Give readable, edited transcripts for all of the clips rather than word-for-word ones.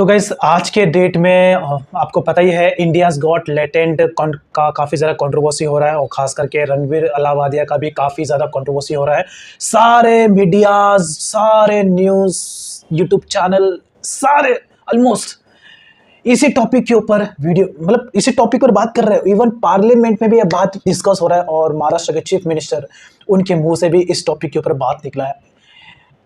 तो गाइस आज के डेट में आपको पता ही है इंडियाज़ गॉट टैलेंट का काफ़ी ज़्यादा कंट्रोवर्सी हो रहा है और ख़ास करके रणवीर अलाहाबादिया का भी काफ़ी ज़्यादा कंट्रोवर्सी हो रहा है। सारे मीडियाज़, सारे न्यूज़, यूट्यूब चैनल, सारे ऑलमोस्ट इसी टॉपिक के ऊपर वीडियो मतलब इसी टॉपिक पर बात कर रहे हैं। इवन पार्लियामेंट में भी ये बात डिस्कस हो रहा है और महाराष्ट्र के चीफ मिनिस्टर उनके मुंह से भी इस टॉपिक के ऊपर बात निकला है।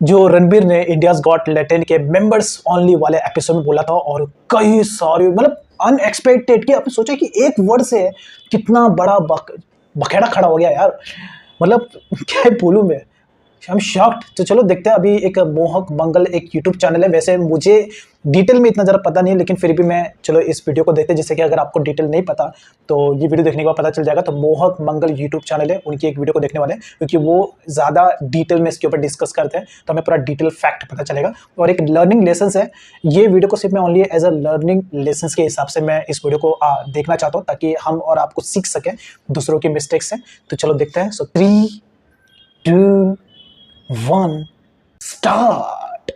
जो रणबीर ने इंडियाज़ गॉट टैलेंट के मेंबर्स ओनली वाले एपिसोड में बोला था और कई सारे मतलब अनएक्सपेक्टेड कि आपने सोचा कि एक वर्ड से कितना बड़ा बखेड़ा खड़ा हो गया यार। मतलब क्या बोलूँ मैं, आई एम शॉक्ड। तो चलो देखते हैं। अभी एक मोहक मंगल एक यूट्यूब चैनल है, वैसे मुझे डिटेल में इतना ज़रा पता नहीं है लेकिन फिर भी मैं चलो इस वीडियो को देखते हैं, जिससे कि अगर आपको डिटेल नहीं पता तो ये वीडियो देखने के बाद पता चल जाएगा। तो मोहक मंगल यूट्यूब चैनल है, उनकी एक वीडियो को देखने वाले हैं क्योंकि वो ज़्यादा डिटेल में इसके ऊपर डिस्कस करते हैं तो हमें पूरा डिटेल फैक्ट पता चलेगा और एक लर्निंग लेसन है। ये वीडियो को सिर्फ मैं only as a learning lesson के हिसाब से मैं इस वीडियो को देखना चाहता हूँ ताकि हम और आपको सीख सकें दूसरों की मिस्टेक्स से। तो चलो देखते हैं। सो 3, 2, 1 स्टार्ट।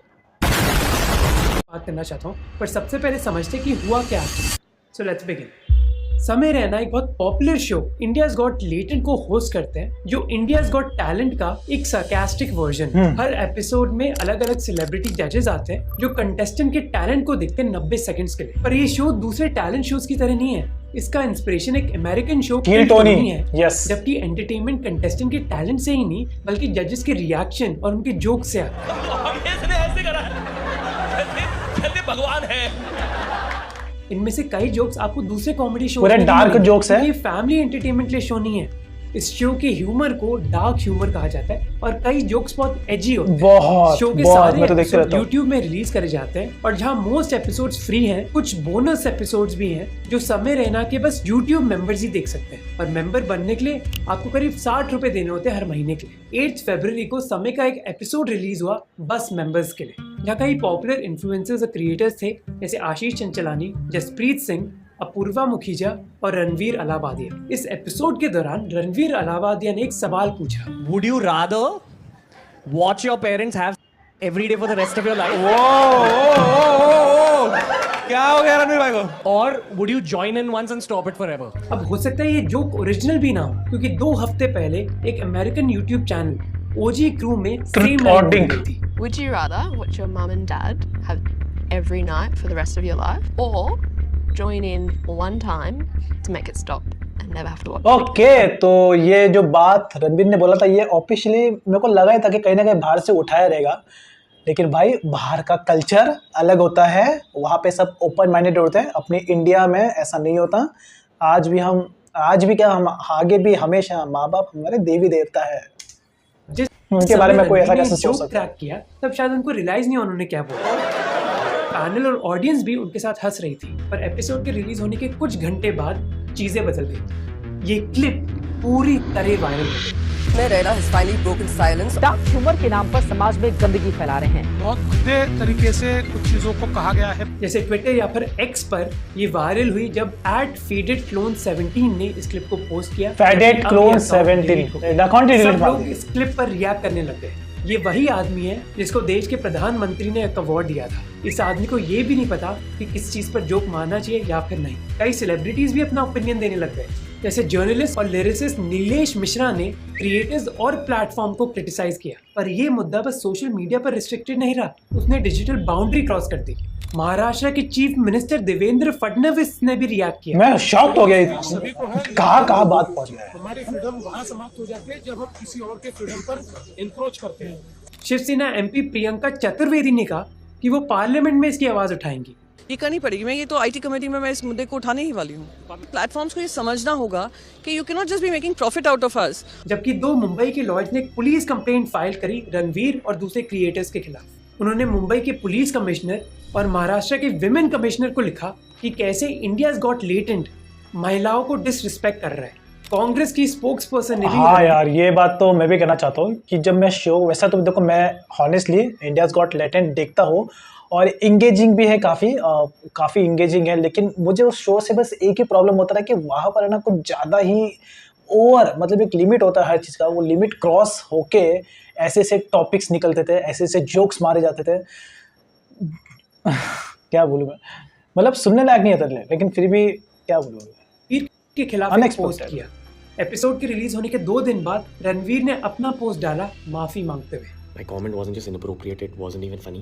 बात करना चाहता हूँ पर सबसे पहले समझते कि हुआ क्या। So let's begin. समय रैना एक बहुत popular show India's got talent को होस्ट करते हैं, जो इंडियाज़ गॉट टैलेंट का एक सरकास्टिक वर्जन। हर एपिसोड में अलग अलग सेलिब्रिटी जजेस आते हैं जो कंटेस्टेंट के टैलेंट को देखते हैं 90 सेकंड्स के लिए। पर ये शो दूसरे टैलेंट शोज की तरह नहीं है। इसका इंस्पिरेशन एक अमेरिकन शो किल टोनी है। यस। जबकि एंटरटेनमेंट कंटेस्टेंट के टैलेंट से ही नहीं बल्कि जजेस के रिएक्शन और उनके जोक से आता है। भगवान है। इनमें से कई जोक्स आपको दूसरे कॉमेडी शो पूरे डार्क जोक्स है। ये फैमिली एंटरटेनमेंट के लिए शो नहीं है। इस शो के ह्यूमर को डार्क ह्यूमर कहा जाता है और कई जोक्स बहुत एजी होते हैं। बहुत शो के सारे एपिसोड यूट्यूब में रिलीज करे जाते हैं और जहां मोस्ट एपिसोड्स फ्री हैं, कुछ बोनस एपिसोड्स भी हैं जो समय रैना के बस यूट्यूब मेंबर्स ही देख सकते हैं। और मेंबर बनने के लिए आपको करीब 60 रुपए देने होते हैं हर महीने के लिए। 8 फरवरी को समय का एक एपिसोड रिलीज हुआ बस मेंबर्स के लिए, जहाँ कई पॉपुलर इन्फ्लुएंसर्स और क्रिएटर्स थे जैसे आशीष चंचलानी, जसप्रीत सिंह, अपूर्वा मुखीजा और रणवीर अलाहाबादिया। इस एपिसोड के दौरान रणवीर अलाहाबादिया ने एक सवाल पूछा। Would you rather watch your parents have every day for the rest of your life? क्या हो गया रणवीर भाई को? Or would you join in once and stop it forever? अब हो सकता है ये जोक ओरिजिनल भी ना हो क्योंकि 2 हफ्ते पहले एक अमेरिकन यूट्यूब चैनल ओजी क्रू में सेम लाइन थी। Would you rather watch your mum and dad have every night for the rest of your life or join in one time to make it stop and never have to watch it? Okay, तो ये जो बात रणबीर ने बोला था ये officially मेरे को लगा ही था कि कहीं ना कहीं बाहर से उठाया रहेगा, लेकिन भाई बाहर का कल्चर अलग होता है। वहाँ पे सब ओपन माइंडेड होते हैं। अपने इंडिया में ऐसा नहीं होता। आज भी क्या, हम आगे भी हमेशा माँ बाप हमारे देवी देवता है। उनके बारे में कोई ऐसा कैसे सोच सकता है? ट्रैक किया तब शायद उनको रियलाइज नहीं उन्होंने क्या बोला। पैनल और ऑडियंस भी उनके साथ हंस रही थी। पर एपिसोड के रिलीज होने के कुछ घंटे बाद चीजें बदल गई। ये क्लिप पूरी तरह वायरल हो गई। Raina has finally broken silence. Dark humour के नाम पर समाज में गंदगी फैला रहे हैं। बहुत भद्दे तरीके से कुछ चीजों को कहा गया है। जैसे ट्विटर या फिर एक्स पर ये वायरल हुई जब @FeedItClone17 ने इस क्लिप को पोस्ट किया। FeedItClone17 सब लोग इस क्लिप पर रिएक्ट करने लग गए। ये वही आदमी है जिसको देश के प्रधानमंत्री ने एक अवार्ड दिया था। इस आदमी को ये भी नहीं पता कि किस चीज पर जोक मारना चाहिए या फिर नहीं। कई सेलिब्रिटीज भी अपना ओपिनियन देने लग गए। जैसे जर्नलिस्ट और लिरिसिस्ट नीलेश मिश्रा ने क्रिएटर्स और प्लेटफॉर्म को क्रिटिसाइज किया। पर ये मुद्दा बस सोशल मीडिया पर रिस्ट्रिक्टेड नहीं रहा, उसने डिजिटल बाउंड्री क्रॉस कर दी। महाराष्ट्र के चीफ मिनिस्टर देवेंद्र फडणवीस ने भी रिएक्ट किया। मैं शॉक हो गया, कहाँ बात पहुंच गया। हमारी फ्रीडम वहाँ समाप्त हो जाती है जब हम किसी और के फ्रीडम पर इंक्रोच करते हैं। शिवसेना एमपी प्रियंका चतुर्वेदी ने कहा कि वो पार्लियामेंट में इसकी आवाज उठाएंगी। ये करनी पड़ेगी। मैं ये तो आईटी कमेटी में मैं इस मुद्दे को उठाने ही वाली हूँ। प्लेटफॉर्म्स को ये समझना होगा कि you can not just be making profit out of us. जबकि 2 मुंबई के लॉयर्स ने पुलिस कंप्लेंट फाइल करी रणवीर और दूसरे क्रिएटर्स के खिलाफ। उन्होंने मुंबई के पुलिस कमिश्नर और महाराष्ट्र के विमेन कमिश्नर को लिखा कि कैसे इंडियाज़ गॉट टैलेंट महिलाओं को डिसरिस्पेक्ट कर रहा है। कांग्रेस की स्पोक्स पर्सन ने भी हाँ यार, ये बात तो मैं भी कहना चाहता हूँ कि जब मैं शो, वैसा तो देखो मैं हॉनेस्टली इंडियाज़ गॉट टैलेंट देखता हूँ और इंगेजिंग भी है, काफ़ी इंगेजिंग है, लेकिन मुझे उस शो से बस एक ही प्रॉब्लम होता था कि वहाँ पर है ना कुछ ज़्यादा ही ओवर, मतलब एक लिमिट होता है हर चीज़ का, वो लिमिट क्रॉस होके ऐसे ऐसे टॉपिक्स निकलते थे, ऐसे ऐसे जोक्स मारे जाते थे। क्या बोलूँ मैं, मतलब सुनने लायक नहीं है लेकिन फिर भी क्या बोलूँ। रणवीर के खिलाफ एक पोस्ट किया। एपिसोड के रिलीज होने के 2 दिन बाद रणवीर ने अपना पोस्ट डाला माफी मांगते हुए। My comment wasn't just inappropriate, it wasn't even funny.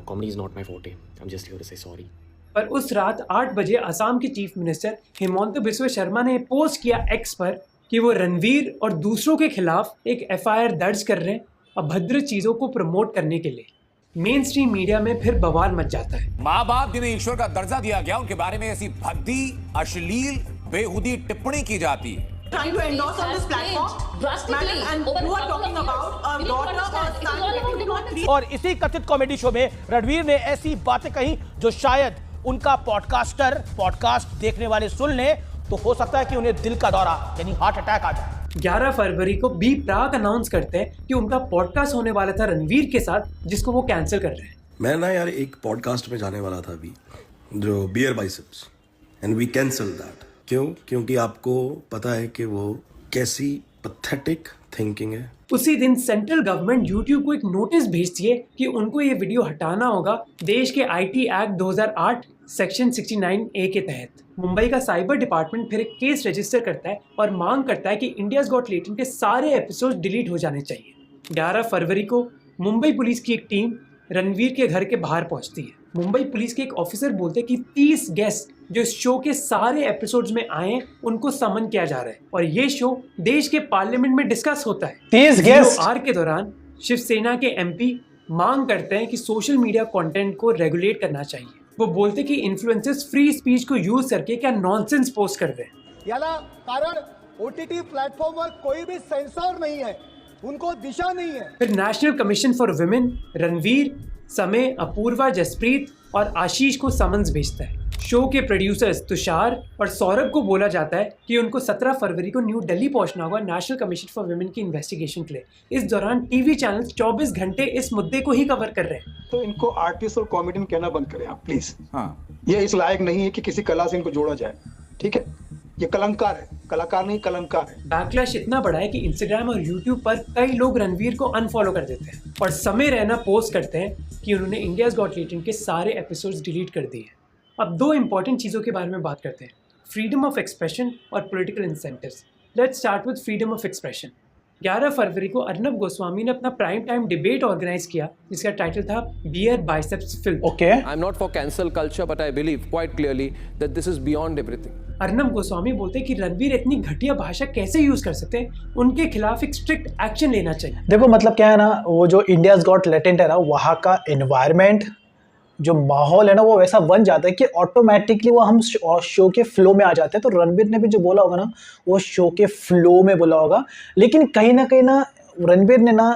Comedy is not my forte. I'm just here to say sorry. पर उस रात 8 बजे असम के चीफ मिनिस्टर हिमंता बिस्वा शर्मा ने पोस्ट किया एक्स पर कि वो रणवीर और दूसरों के खिलाफ एक FIR दर्ज कर रहे हैं अभद्र चीजों को प्रमोट करने के लिए। मेन स्ट्रीम मीडिया में फिर बवाल मच जाता है। माँ बाप जिन्हें ईश्वर का दर्जा दिया गया उनके बारे में ऐसी भद्दी, अश्लील, बेहुदी टिप्पणी की जाती है। Trying to endorse on this platform, madam, and you are talking about a daughter or son. You do not treat. और इसी कथित कॉमेडी शो में रणवीर ने ऐसी बातें कही जो शायद उनका पॉडकास्ट देखने वाले सुन ले तो हो सकता है कि उन्हें दिल का दौरा यानी हार्ट अटैक आ जाए। 11 फरवरी को बी प्राक अनाउंस करते हैं कि उनका पॉडकास्ट होने वाला था रणवीर के साथ, जिसको वो कैंसिल कर रहे हैं। मैं ना यार एक पॉडकास्ट में जाने वाला था अभी, जो BeerBiceps, and we cancel that. क्यों? क्योंकि आपको पता है कि वो कैसी पैथेटिक थिंकिंग है। उसी दिन सेंट्रल गवर्नमेंट यूट्यूब को एक नोटिस भेजती है कि उनको ये वीडियो हटाना होगा देश के IT एक्ट 2008 सेक्शन 69A के तहत। मुंबई का साइबर डिपार्टमेंट फिर एक केस रजिस्टर करता है और मांग करता है कि इंडियाज गॉट लेटेंट के सारे एपिसोड डिलीट हो जाने चाहिए। 11 फरवरी को मुंबई पुलिस की एक टीम रणवीर के घर के बाहर पहुंचती है। मुंबई पुलिस के एक ऑफिसर बोलते हैं कि 30 गेस्ट जो इस शो के सारे एपिसोड्स में आए हैं उनको समन किया जा रहा है और ये शो देश के पार्लियामेंट में डिस्कस होता है। 30 गेस्ट आर के दौरान शिवसेना के MP मांग करते हैं कि सोशल मीडिया कंटेंट को रेगुलेट करना चाहिए। वो बोलते हैं कि इन्फ्लुएंसर्स फ्री स्पीच को यूज करके क्या नॉनसेंस पोस्ट कर रहे हैं। याला कारण OTT प्लेटफॉर्म पर कोई भी सेंसर नहीं है, उनको दिशा नहीं है। फिर national commission for women Ranveer, समय, अपूर्वा, जसप्रीत और आशीष को समन्स भेजता है। शो के प्रोड्यूसर्स तुषार और सौरभ को बोला जाता है कि उनको 17 फरवरी को न्यू दिल्ली पहुंचना होगा नेशनल कमीशन फॉर वुमेन की इन्वेस्टिगेशन के लिए। इस दौरान टीवी चैनल्स 24 घंटे इस मुद्दे को ही कवर कर रहे हैं। तो इनको आर्टिस्ट और कॉमेडियन कहना बंद करें आप प्लीज। हाँ, ये इस लायक नहीं है कि किसी कला से इनको जोड़ा जाए, ठीक है? ये कलंकार है, कलाकार नहीं कलंकार है। बैकलैश इतना बड़ा है कि इंस्टाग्राम और यूट्यूब पर कई लोग रणवीर को अनफॉलो कर देते हैं और समय रैना पोस्ट करते हैं कि उन्होंने इंडियाज गॉट लेटेंट के सारे एपिसोड्स डिलीट कर दिए। अब 2 इंपॉर्टेंट चीज़ों के बारे में बात करते हैं, फ्रीडम ऑफ एक्सप्रेशन और political incentives. Let's start with freedom of expression. 11 फरवरी को अर्नब गोस्वामी ने अपना प्राइम टाइम डिबेट ऑर्गेनाइज किया जिसका टाइटल था BeerBiceps film. Okay, I am not for cancel culture but I believe quite clearly that this is beyond everything. Arnab Goswami बोलते हैं कि रणवीर इतनी घटिया भाषा कैसे यूज कर सकते हैं, उनके खिलाफ एक स्ट्रिक्ट एक्शन लेना चाहिए। देखो मतलब क्या है ना, वो जो इंडियाज गॉट लेटेंट है ना, वहाँ का एनवायरनमेंट जो माहौल है ना वो वैसा बन जाता है कि ऑटोमेटिकली वो हम शो के फ्लो में आ जाते हैं। तो रणवीर ने भी जो बोला होगा ना वो शो के फ्लो में बोला होगा, लेकिन कहीं ना रणवीर ने ना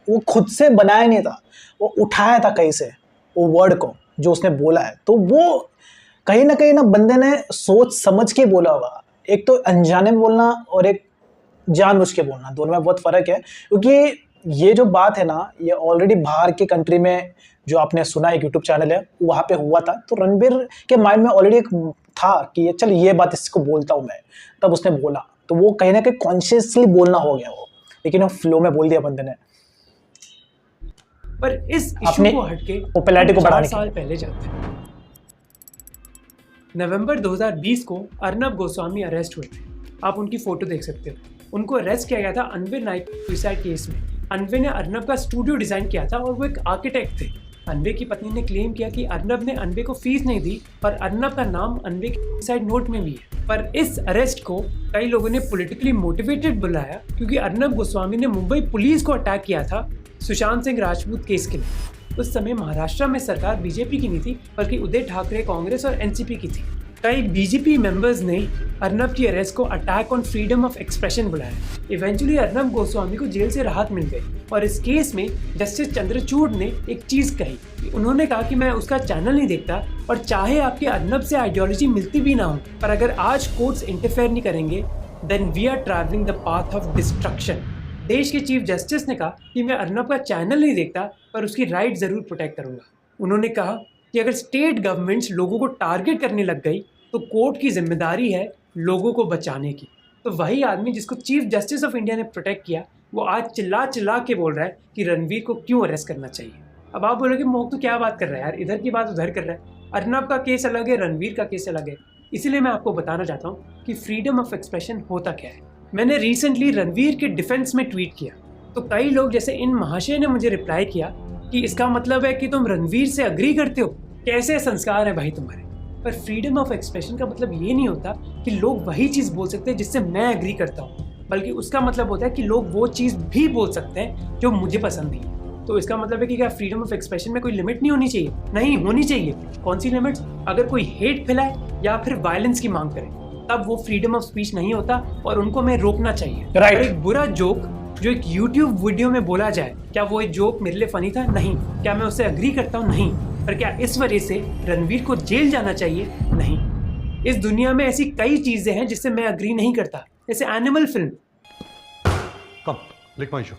वो खुद से बनाया नहीं था, वो उठाया था कहीं से वो वर्ड को जो उसने बोला है। तो वो कहीं ना बंदे ने सोच समझ के बोला होगा। एक तो अनजाने में बोलना और एक जानबूझ के बोलना, दोनों में बहुत फ़र्क है। क्योंकि ये जो बात है ना ये ऑलरेडी बाहर के कंट्री में जो आपने सुना एक यूट्यूब चैनल है वहाँ पे हुआ था, तो रणवीर के माइंड में ऑलरेडी एक था कि ये चल ये बात इसको बोलता हूँ मैं, तब उसने बोला। तो वो कहीं ना कहीं कॉन्शियसली बोलना हो गया वो, लेकिन वो फ्लो में बोल दिया बंदे ने। पर इस इशू को हटके पॉपुलैरिटी को बढ़ाने 4 साल पहले जाते हैं। नवंबर 2020 को अर्नब गोस्वामी अरेस्ट हुए थे। आप उनकी फोटो देख सकते हो। उनको अरेस्ट किया गया था अनवर नाइक सुसाइड केस में। अनवर ने अर्नब का स्टूडियो डिजाइन किया था और वो एक आर्किटेक्ट थे। अनवर की पत्नी ने क्लेम किया कि अर्नब ने अनवर को फीस नहीं दी और अर्नब का नाम अनवर के सुसाइड नोट में भी है। पर इस अरेस्ट को कई लोगों ने पॉलिटिकली मोटिवेटेड बुलाया क्योंकि अर्नब गोस्वामी ने मुंबई पुलिस को अटैक किया था सुशांत सिंह राजपूत केस के लिए। उस समय महाराष्ट्र में सरकार बीजेपी की नहीं थी बल्कि उद्धव ठाकरे कांग्रेस और एनसीपी की थी। कई बीजेपी मेंबर्स ने अर्नब की अरेस्ट को attack on freedom of expression बुलाया। इवेंचुअली अर्नब गोस्वामी को जेल से राहत मिल गई और इस केस में जस्टिस चंद्रचूड़ ने एक चीज़ कही। उन्होंने कहा कि मैं उसका चैनल नहीं देखता और चाहे आपके अर्नब से आइडियोलॉजी मिलती भी ना हो, पर अगर आज कोर्ट्स इंटरफेयर नहीं करेंगे then we are travelling the path of destruction. देश के चीफ जस्टिस ने कहा कि मैं अर्नब का चैनल नहीं देखता पर उसकी राइट ज़रूर प्रोटेक्ट करूँगा। उन्होंने कहा कि अगर स्टेट गवर्नमेंट्स लोगों को टारगेट करने लग गई तो कोर्ट की जिम्मेदारी है लोगों को बचाने की। तो वही आदमी जिसको चीफ जस्टिस ऑफ इंडिया ने प्रोटेक्ट किया वो आज चिल्ला के बोल रहा है कि रणवीर को क्यों अरेस्ट करना चाहिए। अब आप बोलोगे मोहक तो क्या बात कर रहा है यार, इधर की बात उधर कर रहा है। अर्नब का केस अलग है, रणवीर का केस अलग है। इसीलिए मैं आपको बताना चाहता हूँ कि फ्रीडम ऑफ एक्सप्रेशन होता क्या है। मैंने रिसेंटली रणवीर के डिफेंस में ट्वीट किया, तो कई लोग जैसे इन महाशय ने मुझे रिप्लाई किया कि इसका मतलब है कि तुम रणवीर से अग्री करते हो, कैसे संस्कार है भाई तुम्हारे। पर फ्रीडम ऑफ एक्सप्रेशन का मतलब ये नहीं होता कि लोग वही चीज़ बोल सकते हैं जिससे मैं अग्री करता हूँ, बल्कि उसका मतलब होता है कि लोग वो चीज़ भी बोल सकते हैं जो मुझे पसंद नहीं। तो इसका मतलब है कि क्या फ्रीडम ऑफ एक्सप्रेशन में कोई लिमिट नहीं होनी चाहिए? नहीं होनी चाहिए। कौन सी लिमिट्स? अगर कोई हेट फैलाए या फिर वायलेंस की मांग करे तब वो फ्रीडम ऑफ स्पीच नहीं होता और उनको हमें रोकना चाहिए। राइट। एक बुरा जोक जो एक YouTube वीडियो में बोला जाए, क्या वो एक जोक मेरे लिए फनी था? नहीं। क्या मैं उससे अग्री करता हूँ? नहीं। पर क्या इस वजह से रणवीर को जेल जाना चाहिए? नहीं। इस दुनिया में ऐसी कई चीजें हैं जिससे मैं अग्री नहीं करता, जैसे एनिमल फिल्म। कम लिख माय शो।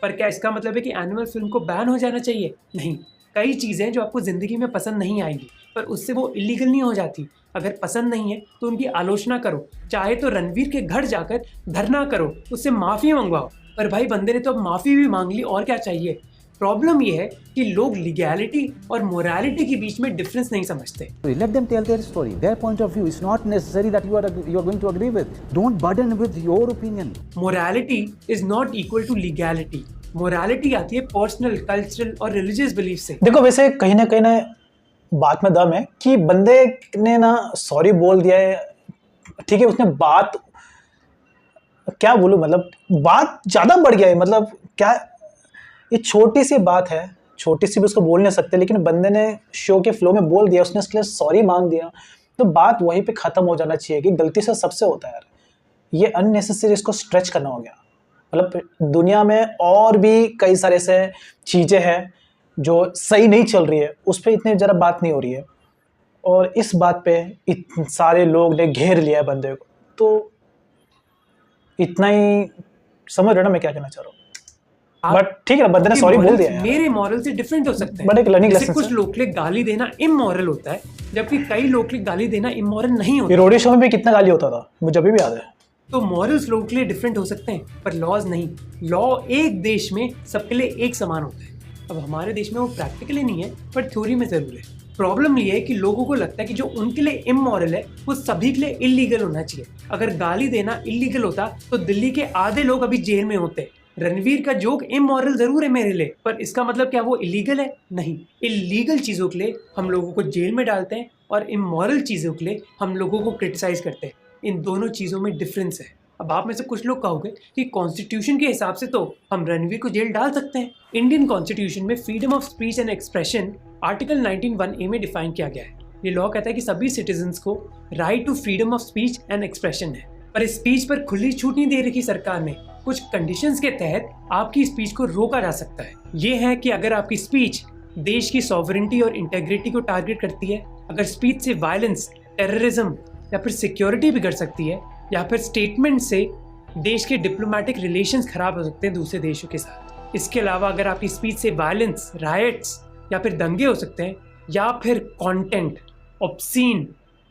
पर क्या इसका मतलब है कि एनिमल फिल्म को बैन हो जाना चाहिए? नहीं। कई चीज़ें जो आपको ज़िंदगी में पसंद नहीं आएंगी पर उससे वो इलीगल नहीं हो जाती। अगर पसंद नहीं है तो उनकी आलोचना करो, चाहे तो रणवीर के घर जाकर धरना करो, उससे माफ़ी मंगवाओ। पर भाई बंदे ने तो अब माफ़ी भी मांग ली, और क्या चाहिए। प्रॉब्लम ये है कि लोग लीगैलिटी और मोरालिटी के बीच में डिफरेंस नहीं समझते। Let them tell their story, their point of view. It's not necessary that you are going to agree with. Don't burden with your opinion. Morality is not equal to legality. Morality आती है personal, cultural और religious belief से। देखो वैसे कहीं ना बात में दम है कि बंदे ने ना सॉरी बोल दिया है, ठीक है, उसने बात क्या बोलूं, मतलब बात ज़्यादा बढ़ गया है। मतलब क्या, ये छोटी सी बात है, छोटी सी भी उसको बोल नहीं सकते, लेकिन बंदे ने शो के फ्लो में बोल दिया, उसने इसके लिए सॉरी मांग दिया, तो बात वहीं पे ख़त्म हो जाना चाहिए कि गलती से सबसे होता है यार। ये अननेसेसरी इसको स्ट्रेच करना हो गया। मतलब दुनिया में और भी कई सारे ऐसे चीज़ें हैं जो सही नहीं चल रही है, उस पर इतनी ज़रा बात नहीं हो रही है, और इस बात पे इतने सारे लोग ने घेर लिया है बंदे को। तो इतना ही समझ रहे ना मैं क्या कहना चाह रहा हूँ। बट ठीक है, बंदे ने सॉरी बोल दिया है। मेरे मॉरल से डिफरेंट हो सकते हैं, बट एक लर्निंग लेसन। कुछ लोग के लिए गाली देना इमोरल होता है, जबकि कई लोग के लिए गाली देना इमोरल नहीं होता। रोडी शो में भी कितना गाली होता था, मुझे अभी भी याद है। तो मॉरल्स लोगों के लिए डिफरेंट हो सकते हैं, पर लॉज नहीं। लॉ एक देश में सबके लिए एक समान होता है। अब हमारे देश में वो प्रैक्टिकली नहीं है, पर थ्योरी में जरूर है। प्रॉब्लम ये है कि लोगों को लगता है कि जो उनके लिए इमोरल है वो सभी के लिए इलीगल होना चाहिए। अगर गाली देना इलीगल होता तो दिल्ली के आधे लोग अभी जेल में होते। रणवीर का जोक इमोरल जरूर है मेरे लिए, पर इसका मतलब क्या वो इलीगल है? नहीं। इलीगल चीज़ों के लिए हम लोगों को जेल में डालते हैं और इमोरल चीज़ों के लिए हम लोगों को क्रिटिसाइज करते हैं। इन दोनों चीज़ों में डिफरेंस है। अब आप में से कुछ लोग कहोगे कि कॉन्स्टिट्यूशन के हिसाब से तो हम रणवीर को जेल डाल सकते हैं। इंडियन कॉन्स्टिट्यूशन में freedom of speech and expression article 19(1)(a) में डिफाइन किया गया है। ये लॉ कहता है कि सभी सिटीजन्स को right to freedom of speech and expression है, पर इस स्पीच पर खुली छूट नहीं दे रखी सरकार ने। कुछ कंडीशंस के तहत आपकी स्पीच को रोका जा सकता है। ये है कि अगर आपकी स्पीच देश की सॉवरेनिटी और इंटेग्रिटी को टारगेट करती है, अगर स्पीच से वायलेंस, टेररिज्म या फिर सिक्योरिटी बिगड़ सकती है, या फिर स्टेटमेंट से देश के डिप्लोमेटिक रिलेशंस खराब हो सकते हैं दूसरे देशों के साथ। इसके अलावा अगर आपकी स्पीच से वायलेंस, राइट्स या फिर दंगे हो सकते हैं, या फिर कंटेंट ऑब्सीन,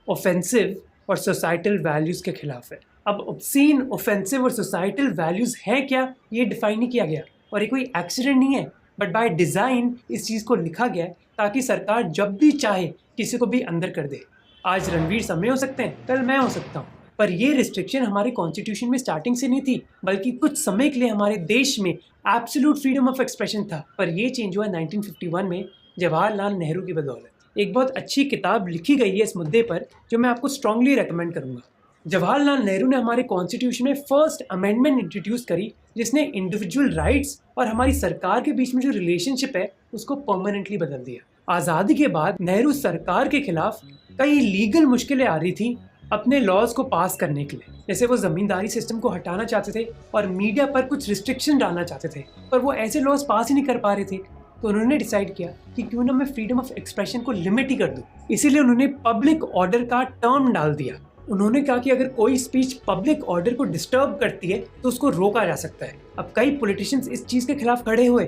ऑफेंसिव और सोसाइटल वैल्यूज़ के खिलाफ है। अब ऑब्सीन, ऑफेंसिव और सोसाइटल वैल्यूज़ हैं क्या, ये डिफाइन नहीं किया गया, और ये कोई एक्सीडेंट नहीं है, बट बाय डिज़ाइन इस चीज़ को लिखा गया है ताकि सरकार जब भी चाहे किसी को भी अंदर कर दे। आज रणवीर समय हो सकते हैं, कल मैं हो सकता हूँ, पर ये रिस्ट्रिक्शन हमारे कॉन्स्टिट्यूशन में स्टार्टिंग से नहीं थी, बल्कि कुछ समय के लिए हमारे देश में एब्सोल्यूट फ्रीडम ऑफ एक्सप्रेशन था। पर ये चेंज हुआ 1951 में जवाहरलाल नेहरू की बदौलत। एक बहुत अच्छी किताब लिखी गई है इस मुद्दे पर जो मैं आपको स्ट्रांगली रेकमेंड करूँगा। जवाहरलाल नेहरू ने हमारे कॉन्स्टिट्यूशन में फर्स्ट अमेंडमेंट इंट्रोड्यूस करी, जिसने इंडिविजुअल राइट्स और हमारी सरकार के बीच में जो रिलेशनशिप है उसको परमानेंटली बदल दिया। आज़ादी के बाद नेहरू सरकार के खिलाफ कई लीगल मुश्किलें आ रही थी अपने लॉज को पास करने के लिए। जैसे वो ज़मींदारी सिस्टम को हटाना चाहते थे और मीडिया पर कुछ रिस्ट्रिक्शन डालना चाहते थे, पर वो ऐसे लॉज पास ही नहीं कर पा रहे थे। तो उन्होंने डिसाइड किया कि क्यों ना मैं फ्रीडम ऑफ एक्सप्रेशन को लिमिट ही कर दूं। इसीलिए उन्होंने पब्लिक ऑर्डर का टर्म डाल दिया। उन्होंने कहा कि अगर कोई स्पीच पब्लिक ऑर्डर को डिस्टर्ब करती है तो उसको रोका जा सकता है। अब कई पॉलिटिशियंस इस चीज़ के खिलाफ खड़े हुए,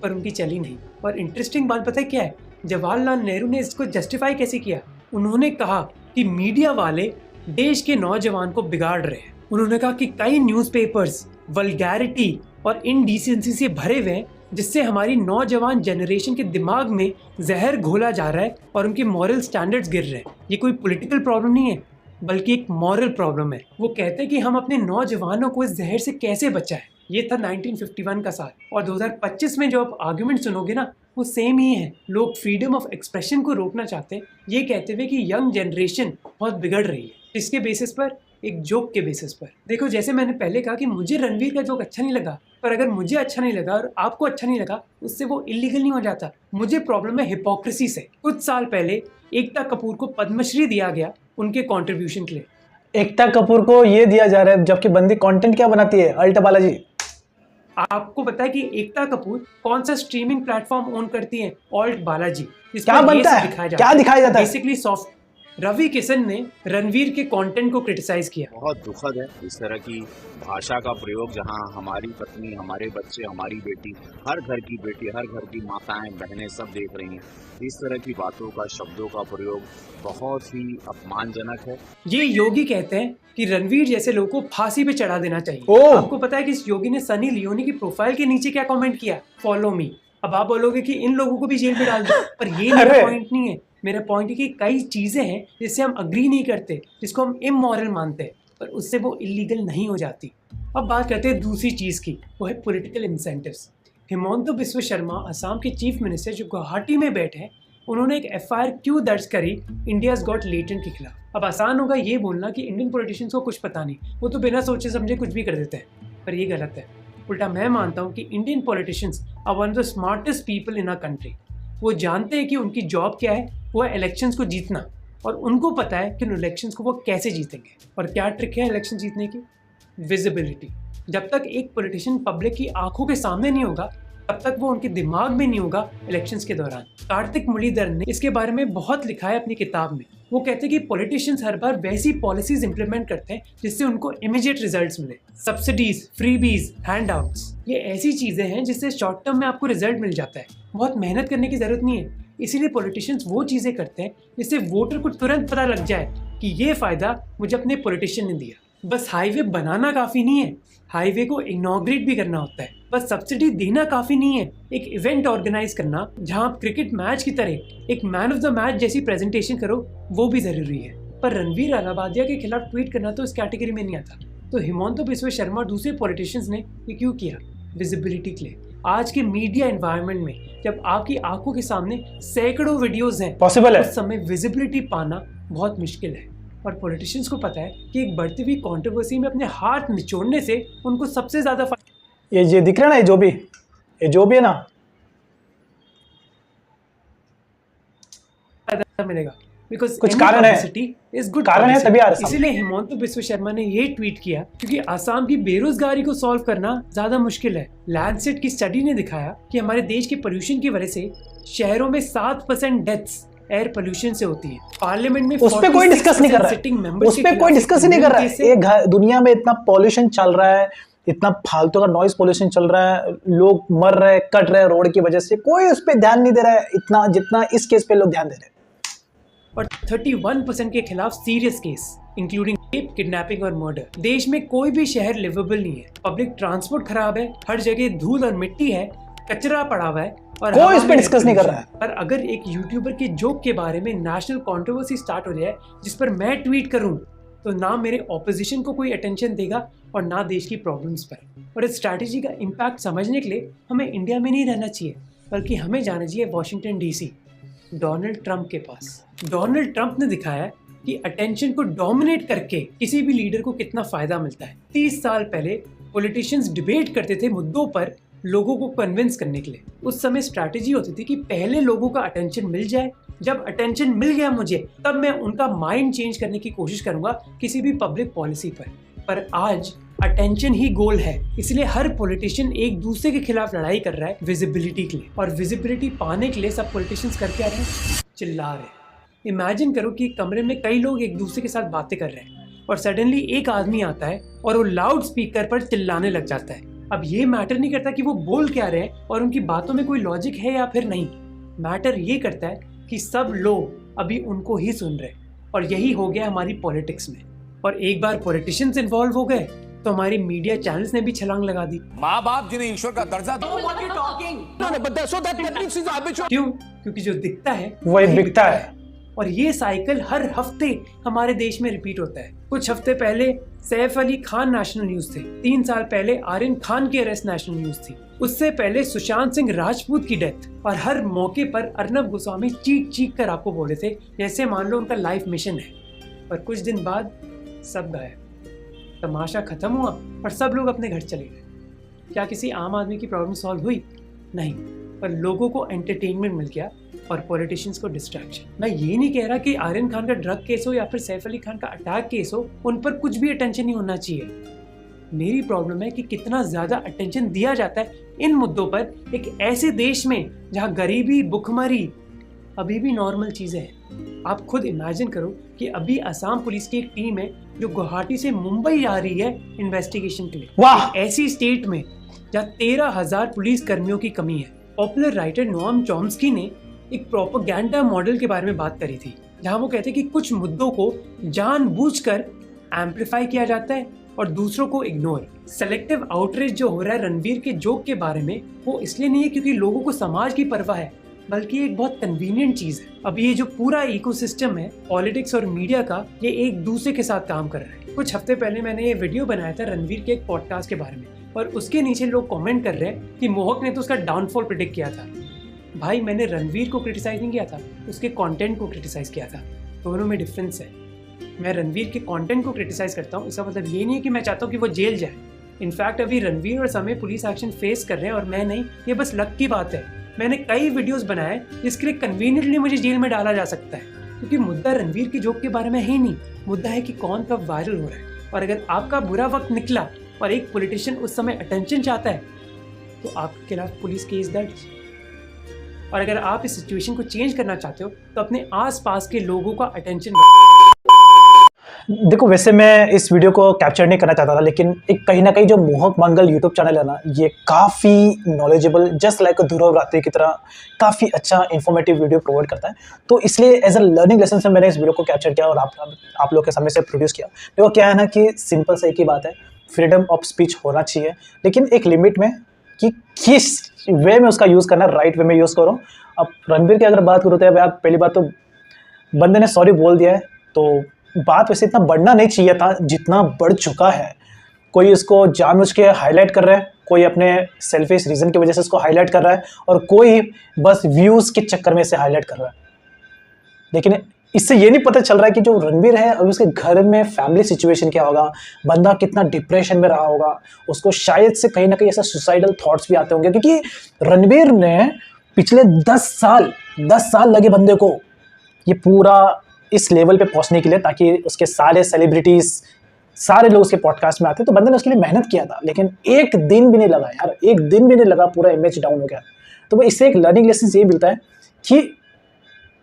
पर उनकी चली नहीं। और इंटरेस्टिंग बात पता है क्या है, जवाहरलाल नेहरू ने इसको जस्टिफाई कैसे किया। उन्होंने कहा कि मीडिया वाले देश के नौजवान को बिगाड़ रहे हैं। उन्होंने कहा कि कई न्यूज़पेपर्स वल्गैरिटी और इनडिसेंसी से भरे हुए हैं, जिससे हमारी नौजवान जनरेशन के दिमाग में जहर घोला जा रहा है और उनके मॉरल स्टैंडर्ड्स गिर रहे हैं। ये कोई पॉलिटिकल प्रॉब्लम नहीं है, बल्कि एक मॉरल प्रॉब्लम है। वो कहते हैं कि हम अपने नौजवानों को इस जहर से कैसे बचाएं। ये था 1951 का साल, और 2025 में जो आप आर्ग्यूमेंट सुनोगे ना, वो सेम ही है। लोग फ्रीडम ऑफ एक्सप्रेशन को रोकना चाहते हैं, ये कहते हुए कि यंग जनरेशन बहुत बिगड़ रही है। इसके बेसिस पर, एक जोक के बेसिस पर। देखो, जैसे मैंने पहले कहा कि मुझे रणवीर का जोक अच्छा नहीं लगा, पर अगर मुझे अच्छा नहीं लगा और आपको अच्छा नहीं लगा, उससे वो इलीगल नहीं हो जाता। मुझे प्रॉब्लम है हिपोक्रेसी से। कुछ साल पहले एकता कपूर को पद्मश्री दिया गया उनके कंट्रीब्यूशन के लिए। एकता कपूर को ये दिया जा रहा है, जबकि बंदी कंटेंट क्या बनाती है, अल्ट बालाजी। आपको पता है कि एकता कपूर कौन सा स्ट्रीमिंग प्लेटफॉर्म ओन करती है? ऑल्ट बालाजी। क्या बनता है, क्या दिखाया जाता है? Basically soft. रवि किशन ने रणवीर के कंटेंट को क्रिटिसाइज किया। बहुत दुखद है इस तरह की भाषा का प्रयोग, जहां हमारी पत्नी, हमारे बच्चे, हमारी बेटी, हर घर की बेटी, हर घर की माताएं, बहनें सब देख रही हैं। इस तरह की बातों का, शब्दों का प्रयोग बहुत ही अपमानजनक है। ये योगी कहते हैं कि रणवीर जैसे लोगों को फांसी पे चढ़ा देना चाहिए। आपको पता है कि इस योगी ने सनी लियोनी की प्रोफाइल के नीचे क्या कमेंट किया? Follow me. अब आप बोलोगे कि इन लोगों को भी जेल में डाल दो, पर ये मेरा पॉइंट नहीं है। मेरा पॉइंट है कि कई चीजें हैं जिससे हम अग्री नहीं करते, जिसको हम इमोरल मानते हैं, पर उससे वो इलीगल नहीं हो जाती। अब बात करते हैं दूसरी चीज की, वो है पॉलिटिकल इंसेंटिव्स। हिमंत बिस्व शर्मा, असम के चीफ मिनिस्टर, जो गुवाहाटी में बैठे हैं, उन्होंने एक FIR क्यों दर्ज करी इंडियाज गॉट लेटेंट के खिलाफ। अब आसान होगा ये बोलना कि इंडियन पॉलिटिशियंस को कुछ पता नहीं, वो तो बिना सोचे समझे कुछ भी कर देते हैं, पर ये गलत है। उल्टा मैं मानता हूँ कि Indian politicians are one of the smartest people in our country. वो जानते हैं कि उनकी जॉब क्या है, वो है इलेक्शंस को जीतना, और उनको पता है कि उन इलेक्शंस को वो कैसे जीतेंगे। और क्या ट्रिक है इलेक्शन जीतने की? विजिबिलिटी। जब तक एक पॉलिटिशियन पब्लिक की आंखों के सामने नहीं होगा, तब तक वो उनके दिमाग में नहीं होगा इलेक्शंस के दौरान। कार्तिक मुरलीधर ने इसके बारे में बहुत लिखा है अपनी किताब में। वो कहते हैं कि पॉलिटिशियंस हर बार वैसी पॉलिसीज इंप्लीमेंट करते हैं जिससे उनको इमीडिएट रिजल्ट्स मिले। सब्सिडीज, फ्रीबीज, हैंडआउट्स, ये ऐसी चीजें हैं जिससे शॉर्ट टर्म में आपको रिजल्ट मिल जाता है। बहुत मेहनत करने की जरूरत नहीं है। इसीलिए पॉलिटिशियंस वो चीजें करते हैं जिससे वोटर को तुरंत पता लग जाए कि ये फायदा मुझे अपने पॉलिटिशियन ने दिया। बस हाईवे बनाना काफी नहीं है, हाईवे को इनॉग्रेट भी करना होता है। बस सब्सिडी देना काफी नहीं है, एक इवेंट ऑर्गेनाइज करना जहां आप क्रिकेट मैच की तरह एक मैन ऑफ द मैच जैसी प्रेजेंटेशन करो, वो भी जरूरी है। पर रणवीर अलाहाबादिया के खिलाफ ट्वीट करना तो इस कैटेगरी में नहीं आता। तो हिमंत बिस्व शर्मा, दूसरे पॉलिटिशियंस ने ये क्यों किया? विजिबिलिटी के लिए। आज के मीडिया एनवायरनमेंट में जब आपकी आंखों के सामने सैकड़ों वीडियोस हैं, पॉसिबल है, उस समय विजिबिलिटी पाना बहुत मुश्किल है। और पॉलिटिशियंस को पता है कि एक बढ़ती हुई कंट्रोवर्सी में अपने हाथ निचोड़ने से उनको सबसे ज्यादा ये दिख रहा है ना, ये जो भी है ना, फायदा मिलेगा। बिकॉज कुछ कारण है, कारण है तभी आ रहा है। इसीलिए हिमंत बिस्व शर्मा ने ये ट्वीट किया क्योंकि आसाम की बेरोजगारी को सॉल्व करना ज्यादा मुश्किल है। लैंडसेट की स्टडी ने दिखाया कि हमारे देश के पोल्यूशन की वजह से शहरों में 7% डेथ्स एयर पोल्यूशन से होती है। पार्लियामेंट में उस पे कोई डिस्कस नहीं कर रहा है, उस पे कोई डिस्कस ही नहीं कर रहा है। एक दुनिया में इतना पॉल्यूशन चल रहा है, इतना फालतू का नॉइज पोल्यूशन चल रहा है, लोग मर रहे हैं, कट रहे हैं रोड की वजह से, कोई उस पे ध्यान नहीं दे रहा है इतना जितना इस केस पे लोग ध्यान दे रहे हैं। और 31% के खिलाफ serious case including rape, kidnapping और मर्डर। देश में कोई भी शहर लिवेबल नहीं है। पब्लिक ट्रांसपोर्ट खराब है, हर जगह धूल और मिट्टी है, कचरा पड़ा हुआ है, और कोई इस पे डिस्कस नहीं कर रहा है। पर अगर एक यूट्यूबर के जोक के बारे में नेशनल कंट्रोवर्सी स्टार्ट हो जाए जिस पर मैं ट्वीट करूं, तो ना मेरे ऑपोजिशन को कोई अटेंशन देगा और ना देश की प्रॉब्लम्स पर। और इस स्ट्रैटेजी का इम्पैक्ट समझने के लिए हमें इंडिया में नहीं रहना चाहिए, बल्कि हमें जाना चाहिए वॉशिंगटन DC, डोनाल्ड ट्रंप के पास। डोनाल्ड ट्रंप ने दिखाया कि अटेंशन को डोमिनेट करके किसी भी लीडर को कितना फायदा मिलता है। 30 साल पहले पॉलिटिशियंस डिबेट करते थे मुद्दों पर लोगों को कन्विंस करने के लिए। उस समय स्ट्रैटेजी होती थी कि पहले लोगों का अटेंशन मिल जाए, जब अटेंशन मिल गया मुझे, तब मैं उनका माइंड चेंज करने की कोशिश करूंगा किसी भी पब्लिक पॉलिसी पर आज अटेंशन ही गोल है। इसलिए हर पॉलिटिशियन एक दूसरे के खिलाफ लड़ाई कर रहा है विजिबिलिटी के लिए। और विजिबिलिटी पाने के लिए सब पॉलिटिशियंस कर क्या रहे हैं? चिल्ला रहे हैं। इमेजिन करो कि कमरे में कई लोग एक दूसरे के साथ बातें कर रहे हैं और सडनली एक आदमी आता है और वो लाउड स्पीकर पर चिल्लाने लग जाता है। अब ये मैटर नहीं करता कि वो बोल क्या रहे हैं और उनकी बातों में कोई लॉजिक है या फिर नहीं। मैटर ये करता है कि सब लोग अभी उनको ही सुन रहे हैं। और यही हो गया हमारी पॉलिटिक्स में। और एक बार पॉलिटिशियंस इन्वॉल्व हो गए तो हमारी मीडिया चैनल्स ने भी छलांग लगा दी। माँ बाप जिन्हें ईश्वर का दर्जा क्यों? क्योंकि जो दिखता है वही बिकता है। और ये साइकिल हर हफ्ते हमारे देश में रिपीट होता है। कुछ हफ्ते पहले सैफ अली खान नेशनल न्यूज थे, 3 साल पहले आर्यन खान की अरेस्ट नेशनल न्यूज थी, उससे पहले सुशांत सिंह राजपूत की डेथ, और हर मौके पर अर्नब गोस्वामी चीख कर आपको बोले थे जैसे मान लो उनका लाइफ मिशन है। पर कुछ दिन बाद सब गायब, तमाशा खत्म हुआ और सब लोग अपने घर चले गए। क्या किसी आम आदमी की प्रॉब्लम सॉल्व हुई? नहीं, पर लोगों को एंटरटेनमेंट मिल गया और पॉलिटिशियंस को डिस्ट्रैक्शन। मैं ये नहीं कह रहा कि आर्यन खान का ड्रग केस हो या फिर सैफ अली खान का अटैक केस हो, उन पर कुछ भी अटेंशन नहीं होना चाहिए। मेरी प्रॉब्लम है कि कितना ज्यादा अटेंशन दिया जाता है इन मुद्दों पर एक ऐसे देश में जहां गरीबी, भुखमरी अभी भी नॉर्मल चीजें हैं। आप खुद इमेजिन करो कि अभी असम पुलिस की एक टीम है जो गुवाहाटी से मुंबई आ रही है इन्वेस्टिगेशन के लिए। वाह! एक ऐसी स्टेट में जहाँ 13,000 पुलिस कर्मियों की कमी है। पॉपुलर राइटर नोआम चॉम्स्की ने एक प्रोपेगेंडा मॉडल के बारे में बात करी थी, जहां वो कहते हैं कि कुछ मुद्दों को जानबूझकर एम्पलीफाई किया जाता है और दूसरों को इग्नोर। सेलेक्टिव आउटरीच जो हो रहा है रणवीर के जोक के बारे में, वो इसलिए नहीं है क्योंकि लोगों को समाज की परवाह है, बल्कि एक बहुत कन्वीनियंट चीज है। अब ये जो पूरा इकोसिस्टम है पॉलिटिक्स और मीडिया का, ये एक दूसरे के साथ काम कर रहा है। कुछ हफ्ते पहले मैंने ये वीडियो बनाया था रणवीर के एक पॉडकास्ट के बारे में, और उसके नीचे लोग कमेंट कर रहे हैं कि मोहक ने तो उसका डाउनफॉल प्रेडिक्ट किया था। भाई, मैंने रणवीर को क्रिटिसाइज नहीं किया था, उसके कंटेंट को क्रिटिसाइज किया था। दोनों में डिफरेंस है। मैं रणवीर के कंटेंट को क्रिटिसाइज करता हूँ, इसका मतलब ये नहीं है कि मैं चाहता हूँ कि वो जेल जाए। इनफैक्ट अभी रणवीर और समय पुलिस एक्शन फेस कर रहे हैं और मैं नहीं, ये बस लक की बात है। मैंने कई वीडियोस बनाए जिसके लिए कन्वीनियंटली मुझे जेल में डाला जा सकता है, क्योंकि मुद्दा रणवीर के जोक के बारे में है नहीं, मुद्दा है कि कौन कब वायरल हो रहा है। और अगर आपका बुरा वक्त निकला और एक पॉलिटिशियन उस समय अटेंशन चाहता है तो आपके खिलाफ पुलिस केस दर्ज। और अगर आप इस सिचुएशन को चेंज करना चाहते हो तो अपने आसपास के लोगों का अटेंशन। देखो, वैसे मैं इस वीडियो को कैप्चर नहीं करना चाहता था, लेकिन एक कहीं ना कहीं जो मोहक मंगल यूट्यूब चैनल है ना, ये काफ़ी नॉलेजेबल, जस्ट लाइक ध्रुव रात्रि की तरह काफ़ी अच्छा इन्फॉर्मेटिव वीडियो प्रोवाइड करता है। तो इसलिए एज अ लर्निंग लेसन से मैंने इस वीडियो को कैप्चर किया और आप लोग के सामने से प्रोड्यूस किया। देखो क्या है ना कि सिंपल से एक ही बात है, फ्रीडम ऑफ स्पीच होना चाहिए, लेकिन एक लिमिट में, कि किस वे में उसका यूज़ करना, राइट वे में यूज़ करो। अब रणवीर की अगर बात करो तो अब आप पहली बात तो बंदे ने सॉरी बोल दिया है, तो बात वैसे इतना बढ़ना नहीं चाहिए था जितना बढ़ चुका है। कोई इसको जानबूझ के हाईलाइट कर रहा है, कोई अपने सेल्फिश रीज़न की वजह से इसको हाईलाइट कर रहा है, और कोई बस व्यूज़ के चक्कर में इसे हाईलाइट कर रहा है। लेकिन इससे ये नहीं पता चल रहा है कि जो रणवीर है अभी उसके घर में फैमिली सिचुएशन क्या होगा, बंदा कितना डिप्रेशन में रहा होगा, उसको शायद से कहीं ना कहीं ऐसा सुसाइडल थॉट्स भी आते होंगे, क्योंकि रणवीर ने पिछले 10 साल लगे बंदे को ये पूरा इस लेवल पे पहुंचने के लिए, ताकि उसके सारे सेलिब्रिटीज़, सारे लोग उसके पॉडकास्ट में आते। तो बंदे ने उसके लिए मेहनत किया था, लेकिन एक दिन भी नहीं लगा यार, एक दिन भी नहीं लगा, पूरा इमेज डाउन हो गया। तो इससे एक लर्निंग लेसन ये मिलता है कि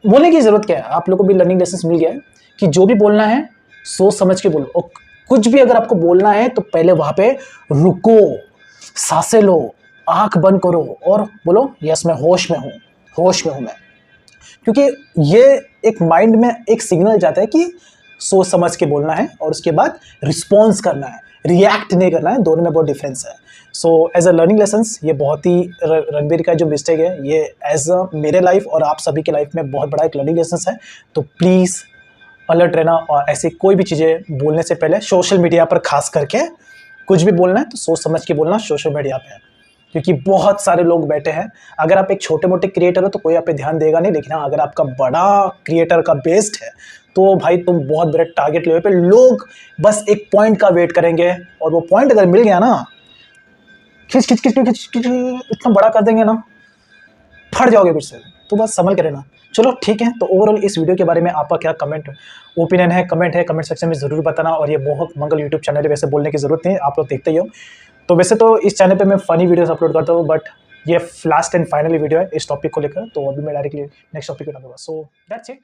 बोलने की ज़रूरत क्या है। आप लोगों को भी लर्निंग लेसन मिल गया है कि जो भी बोलना है सोच समझ के बोलो, और कुछ भी अगर आपको बोलना है तो पहले वहाँ पे रुको, सांसें लो, आँख बंद करो और बोलो यस मैं होश में हूँ मैं। क्योंकि ये एक माइंड में एक सिग्नल जाता है कि सोच समझ के बोलना है और उसके बाद रिस्पॉन्स करना है, रिएक्ट नहीं करना है। दोनों में बहुत डिफरेंस है। So as a learning lessons ये बहुत ही रणवीर का जो मिस्टेक है, ये एज अ मेरे लाइफ और आप सभी के लाइफ में बहुत बड़ा एक लर्निंग लेसन्स है। तो प्लीज़ अलर्ट रहना, और ऐसी कोई भी चीज़ें बोलने से पहले सोशल मीडिया पर खास करके कुछ भी बोलना है तो सोच समझ के बोलना सोशल मीडिया पे, क्योंकि बहुत सारे लोग बैठे हैं। अगर आप एक छोटे मोटे क्रिएटर हो तो कोई आप पे ध्यान देगा नहीं, लेकिन हाँ अगर आपका बड़ा क्रिएटर का बेस्ड है तो भाई तुम बहुत बड़े टारगेट लेवल पे, लोग बस एक पॉइंट का वेट करेंगे और वो पॉइंट अगर मिल गया ना, खिंच इतना बड़ा कर देंगे ना, फट जाओगे फिर से। तो बस संभल के रहना। चलो ठीक है, तो ओवरऑल इस वीडियो के बारे में आपका क्या ओपिनियन है, कमेंट सेक्शन में ज़रूर बताना। और ये मोहक मंगल यूट्यूब चैनल है, वैसे बोलने की ज़रूरत नहीं, आप लोग देखते ही हो। तो वैसे तो इस चैनल पे मैं फ़नी वीडियोस अपलोड करता हूँ, बट ये लास्ट एंड फाइनली वीडियो है इस टॉपिक को लेकर, तो अभी मैं डायरेक्टली नेक्स्ट टॉपिक पे जाऊँगा। So that's it.